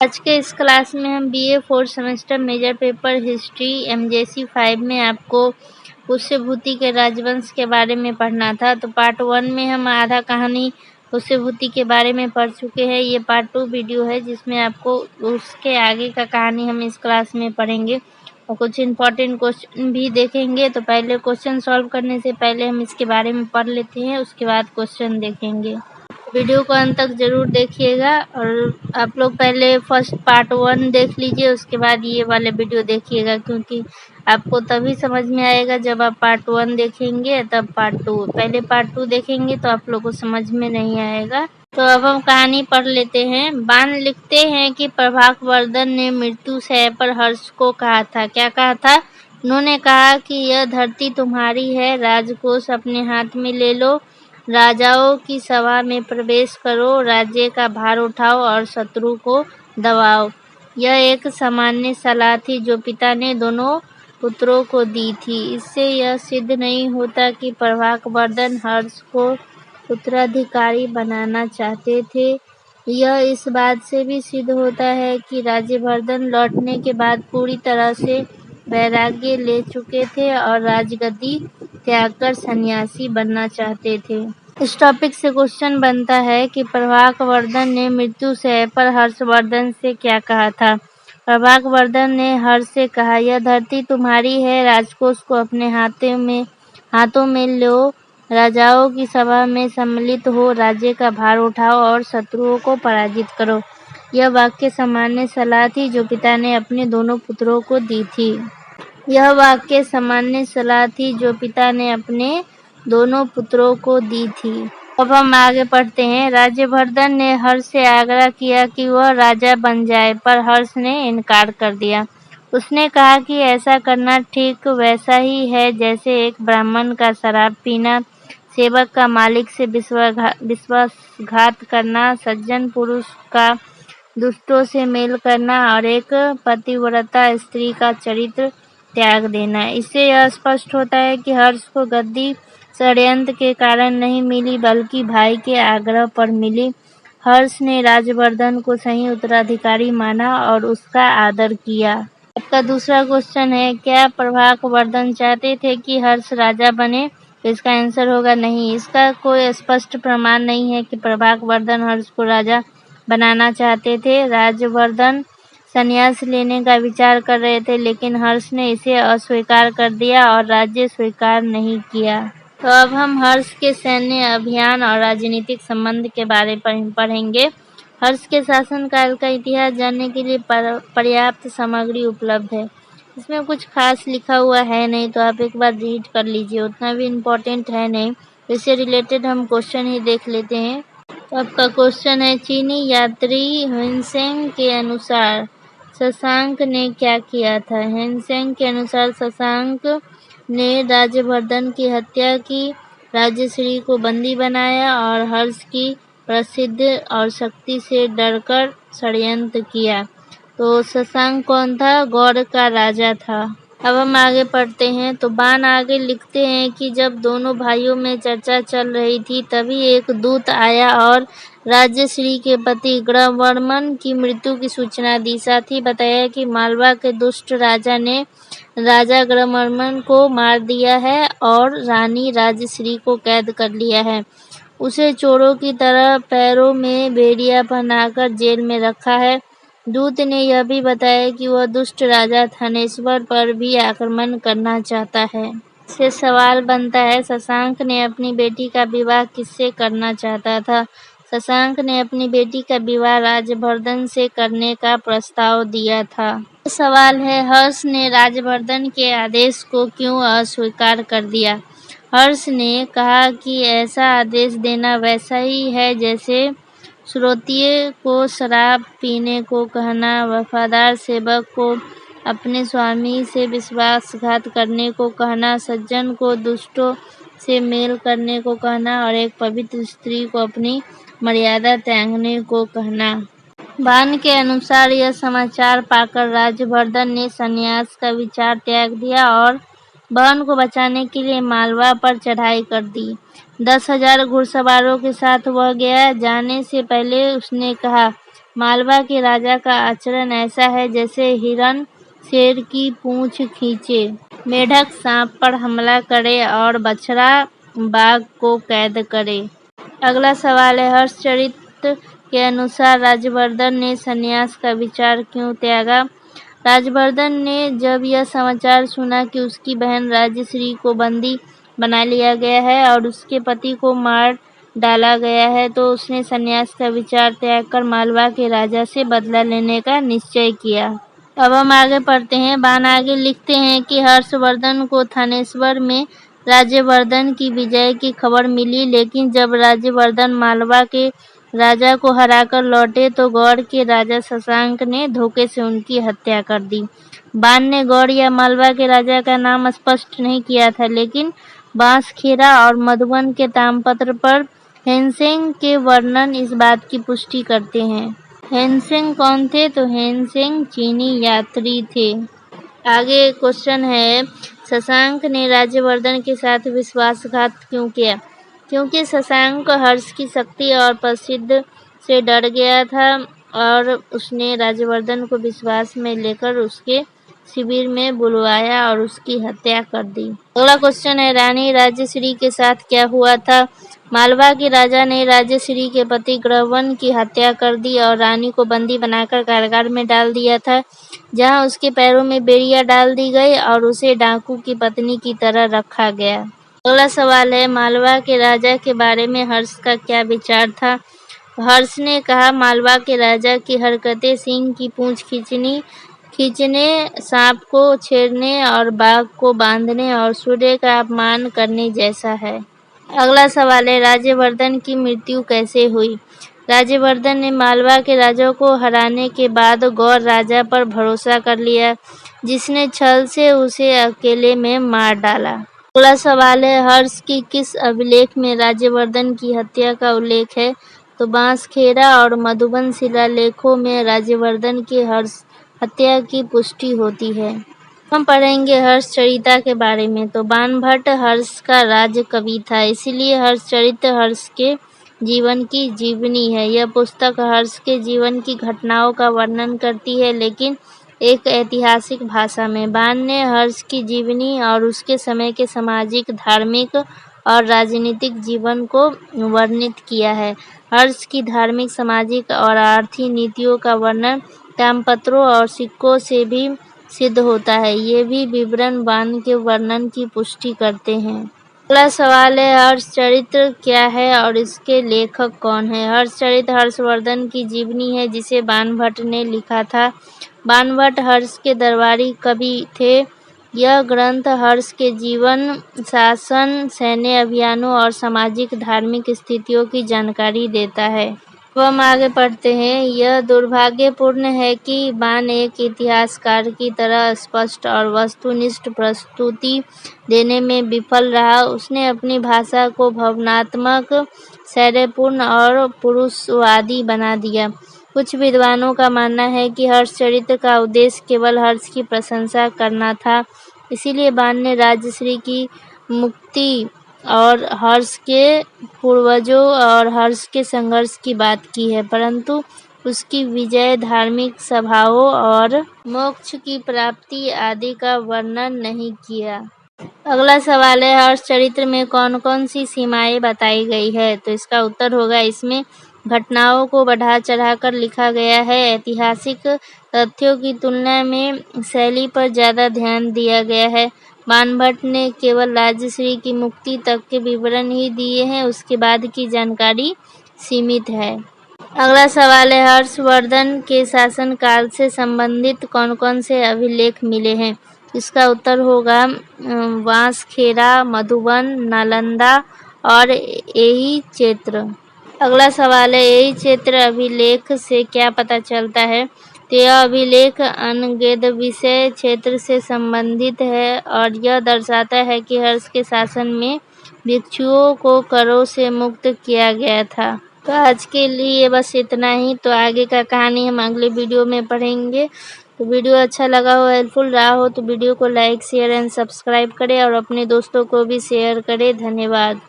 आज के इस क्लास में हम BA 4th semester major paper history MJC 5 में आपको पुष्यभूति के राजवंश के बारे में पढ़ना था। तो पार्ट 1 में हम आधा कहानी पुष्यभूति के बारे में पढ़ चुके हैं। ये पार्ट 2 वीडियो है जिसमें आपको उसके आगे का कहानी हम इस क्लास में पढ़ेंगे और कुछ इम्पोर्टेंट क्वेश्चन भी देखेंगे। तो पहले क्वेश्चन सॉल्व करने से पहले हम इसके बारे में पढ़ लेते हैं, उसके बाद क्वेश्चन देखेंगे। वीडियो को अंत तक जरूर देखिएगा और आप लोग पहले फर्स्ट पार्ट 1 देख लीजिए, उसके बाद ये वाले वीडियो देखिएगा, क्योंकि आपको तभी समझ में आएगा जब आप पार्ट 1 देखेंगे तब पार्ट 2। पहले पार्ट 2 देखेंगे तो आप लोग को समझ में नहीं आएगा। तो अब हम कहानी पढ़ लेते हैं। बाण लिखते हैं कि प्रभाकवर्धन ने मृत्यु सह पर हर्ष को कहा था। क्या कहा था? उन्होंने कहा कि यह धरती तुम्हारी है, राजकोष अपने हाथ में ले लो, राजाओं की सभा में प्रवेश करो, राज्य का भार उठाओ और शत्रु को दबाओ। यह एक सामान्य सलाह थी जो पिता ने दोनों पुत्रों को दी थी। इससे यह सिद्ध नहीं होता कि प्रभाकवर्धन हर्ष को उत्तराधिकारी बनाना चाहते थे। यह इस बात से भी सिद्ध होता है कि राज्यवर्धन लौटने के बाद पूरी तरह से वैराग्य ले चुके थे और राजगद्दी त्याग कर सन्यासी बनना चाहते थे। इस टॉपिक से क्वेश्चन बनता है कि प्रभाकवर्धन ने मृत्यु सह पर हर्षवर्धन से क्या कहा था। प्रभाकवर्धन ने हर्ष से कहा, यह धरती तुम्हारी है, राजकोष को अपने हाथों में लो, राजाओं की सभा में सम्मिलित हो, राज्य का भार उठाओ और शत्रुओं को पराजित करो। यह वाक्य सामान्य सलाह थी जो पिता ने अपने दोनों पुत्रों को दी थी। यह वाक्य सामान्य सलाह थी जो पिता ने अपने दोनों पुत्रों को दी थी। अब हम आगे पढ़ते हैं। राज्यवर्धन ने हर्ष से आग्रह किया कि वह राजा बन जाए, पर हर्ष ने इनकार कर दिया। उसने कहा कि ऐसा करना ठीक वैसा ही है जैसे एक ब्राह्मण का शराब पीना, सेवक का मालिक से विश्वासघात करना, सज्जन पुरुष का दुष्टों से मेल करना और एक पतिव्रता स्त्री का चरित्र त्याग देना। इससे यह स्पष्ट होता है कि हर्ष को गद्दी षड्यंत्र के कारण नहीं मिली, बल्कि भाई के आग्रह पर मिली। हर्ष ने राज्यवर्धन को सही उत्तराधिकारी माना और उसका आदर किया। आपका दूसरा क्वेश्चन है, क्या प्रभाकवर्धन चाहते थे कि हर्ष राजा बने? तो इसका आंसर होगा नहीं। इसका कोई स्पष्ट प्रमाण नहीं है कि प्रभाकवर्धन हर्ष को राजा बनाना चाहते थे। राज्यवर्धन संन्यास लेने का विचार कर रहे थे, लेकिन हर्ष ने इसे अस्वीकार कर दिया और राज्य स्वीकार नहीं किया। तो अब हम हर्ष के सैन्य अभियान और राजनीतिक संबंध के बारे में पढ़ेंगे। हर्ष के शासनकाल का इतिहास जानने के लिए पर्याप्त सामग्री उपलब्ध है। इसमें कुछ खास लिखा हुआ है नहीं, तो आप एक बार रीड कर लीजिए, उतना भी इम्पोर्टेंट है नहीं। इससे रिलेटेड हम क्वेश्चन ही देख लेते हैं। तो आपका क्वेश्चन है, चीनी यात्री ह्वेनसेंग के अनुसार शशांक ने क्या किया था? ह्वेनसेंग के अनुसार शशांक ने राज्यवर्धन की हत्या की, राजश्री को बंदी बनाया और हर्ष की प्रसिद्धि और शक्ति से डरकर षड्यंत्र किया। तो शशांक कौन था? गौड़ का राजा था। अब हम आगे पढ़ते हैं। तो बाण आगे लिखते हैं कि जब दोनों भाइयों में चर्चा चल रही थी, तभी एक दूत आया और राजश्री के पति ग्रहवर्मन की मृत्यु की सूचना दी। साथ ही बताया कि मालवा के दुष्ट राजा ने राजा ग्रहवर्मन को मार दिया है और रानी राजश्री को कैद कर लिया है। उसे चोरों की तरह पैरों में बेड़ियां पहनाकर जेल में रखा है। दूत ने यह भी बताया कि वह दुष्ट राजा थानेश्वर पर भी आक्रमण करना चाहता है। इससे सवाल बनता है, शशांक ने अपनी बेटी का विवाह किससे करना चाहता था? शशांक ने अपनी बेटी का विवाह राज्यवर्धन से करने का प्रस्ताव दिया था। सवाल है, हर्ष ने राज्यवर्धन के आदेश को क्यों अस्वीकार कर दिया? हर्ष ने कहा कि ऐसा आदेश देना वैसा ही है जैसे श्रोत्रिय को शराब पीने को कहना, वफादार सेवक को अपने स्वामी से विश्वासघात करने को कहना, सज्जन को दुष्टों से मेल करने को कहना और एक पवित्र स्त्री को अपनी मर्यादा त्यागने को कहना। बाण के अनुसार यह समाचार पाकर राज्यवर्धन ने संन्यास का विचार त्याग दिया और बहन को बचाने के लिए मालवा पर चढ़ाई कर दी। 10,000 घुड़सवारों के साथ वह गया। जाने से पहले उसने कहा, मालवा के राजा का आचरण ऐसा है जैसे हिरन शेर की पूंछ खींचे, मेढक सांप पर हमला करे और बछड़ा बाघ को कैद करे। अगला सवाल है, हर्षचरित के अनुसार राजवर्धन ने संन्यास का विचार क्यों त्यागा? राजवर्धन ने जब यह समाचार सुना कि उसकी बहन राजश्री को बंदी बना लिया गया है और उसके पति को मार डाला गया है, तो उसने संन्यास का विचार त्याग कर मालवा के राजा से बदला लेने का निश्चय किया। अब हम आगे पढ़ते हैं। बाण आगे लिखते हैं कि हर्षवर्धन को थानेश्वर में राज्यवर्धन की विजय की खबर मिली, लेकिन जब राज्यवर्धन मालवा के राजा को हराकर लौटे तो गौड़ के राजा शशांक ने धोखे से उनकी हत्या कर दी। बाण ने गौड़ या मालवा के राजा का नाम स्पष्ट नहीं किया था, लेकिन बांसखेड़ा और मधुबन के ताम्रपत्र पर हेनसेंग के वर्णन इस बात की पुष्टि करते हैं। हेनसेंग कौन थे? तो हेनसेंग चीनी यात्री थे। आगे क्वेश्चन है, शशांक ने राज्यवर्धन के साथ विश्वासघात क्यों किया? क्योंकि शशांक हर्ष की शक्ति और प्रसिद्ध से डर गया था और उसने राज्यवर्धन को विश्वास में लेकर उसके शिविर में बुलवाया और उसकी हत्या कर दी। अगला क्वेश्चन है, रानी राजश्री के साथ क्या हुआ था? मालवा के राजा ने राजश्री के पति ग्रहवन की हत्या कर दी और रानी को बंदी बनाकर कारागार में डाल दिया था, जहां उसके पैरों में बेड़ियां डाल दी गई और उसे डाकू की पत्नी की तरह रखा गया। अगला सवाल है, मालवा के राजा के बारे में हर्ष का क्या विचार था? हर्ष ने कहा, मालवा के राजा की हरकतें सिंह की पूंछ खींचने, सांप को छेड़ने और बाघ को बांधने और सूर्य का अपमान करने जैसा है। अगला सवाल है, राज्यवर्धन की मृत्यु कैसे हुई? राज्यवर्धन ने मालवा के राजा को हराने के बाद गौड़ राजा पर भरोसा कर लिया, जिसने छल से उसे अकेले में मार डाला। अगला सवाल है, हर्ष की किस अभिलेख में राज्यवर्धन की हत्या का उल्लेख है? तो बांसखेड़ा और मधुबन शिलालेखों में राज्यवर्धन की हत्या की पुष्टि होती है। हम पढ़ेंगे हर्षचरिता के बारे में। तो बाणभट्ट हर्ष का राज कवि था, इसीलिए हर्षचरित हर्ष के जीवन की जीवनी है। यह पुस्तक हर्ष के जीवन की घटनाओं का वर्णन करती है, लेकिन एक ऐतिहासिक भाषा में। बाण ने हर्ष की जीवनी और उसके समय के सामाजिक, धार्मिक और राजनीतिक जीवन को वर्णित किया है। हर्ष की धार्मिक, सामाजिक और आर्थिक नीतियों का वर्णन ताम्रपत्रों और सिक्कों से भी सिद्ध होता है। ये भी विवरण बाण के वर्णन की पुष्टि करते हैं। अगला सवाल है, हर्षचरित क्या है और इसके लेखक कौन है? हर्षचरित हर्षवर्धन की जीवनी है, जिसे बाणभट्ट ने लिखा था। बाणभट्ट हर्ष के दरबारी कवि थे। यह ग्रंथ हर्ष के जीवन, शासन, सैन्य अभियानों और सामाजिक धार्मिक स्थितियों की जानकारी देता है। अब हम आगे पढ़ते हैं। यह दुर्भाग्यपूर्ण है कि बाण एक इतिहासकार की तरह स्पष्ट और वस्तुनिष्ठ प्रस्तुति देने में विफल रहा। उसने अपनी भाषा को भावनात्मक, शैर्यपूर्ण और पुरुषवादी बना दिया। कुछ विद्वानों का मानना है कि हर्षचरित का उद्देश्य केवल हर्ष की प्रशंसा करना था, इसीलिए बाण ने राजश्री की मुक्ति और हर्ष के पूर्वजों और हर्ष के संघर्ष की बात की है, परंतु उसकी विजय, धार्मिक सभाओं और मोक्ष की प्राप्ति आदि का वर्णन नहीं किया। अगला सवाल है, हर्षचरित्र में कौन कौन सी सीमाएं बताई गई है? तो इसका उत्तर होगा, इसमें घटनाओं को बढ़ा चढ़ाकर लिखा गया है। ऐतिहासिक तथ्यों की तुलना में शैली पर ज़्यादा ध्यान दिया गया है। बाणभट्ट ने केवल राजश्री की मुक्ति तक के विवरण ही दिए हैं, उसके बाद की जानकारी सीमित है। अगला सवाल है, हर्षवर्धन के शासन काल से संबंधित कौन कौन से अभिलेख मिले हैं? इसका उत्तर होगा बांसखेड़ा, मधुबन, नालंदा और एही क्षेत्र। अगला सवाल है, एही क्षेत्र अभिलेख से क्या पता चलता है? तो यह अभिलेख अनगेद विषय क्षेत्र से संबंधित है और यह दर्शाता है कि हर्ष के शासन में भिक्षुओं को करों से मुक्त किया गया था। तो आज के लिए बस इतना ही। तो आगे का कहानी हम अगले वीडियो में पढ़ेंगे। तो वीडियो अच्छा लगा हो, हेल्पफुल रहा हो तो वीडियो को लाइक, शेयर एंड सब्सक्राइब करें और अपने दोस्तों को भी शेयर करें। धन्यवाद।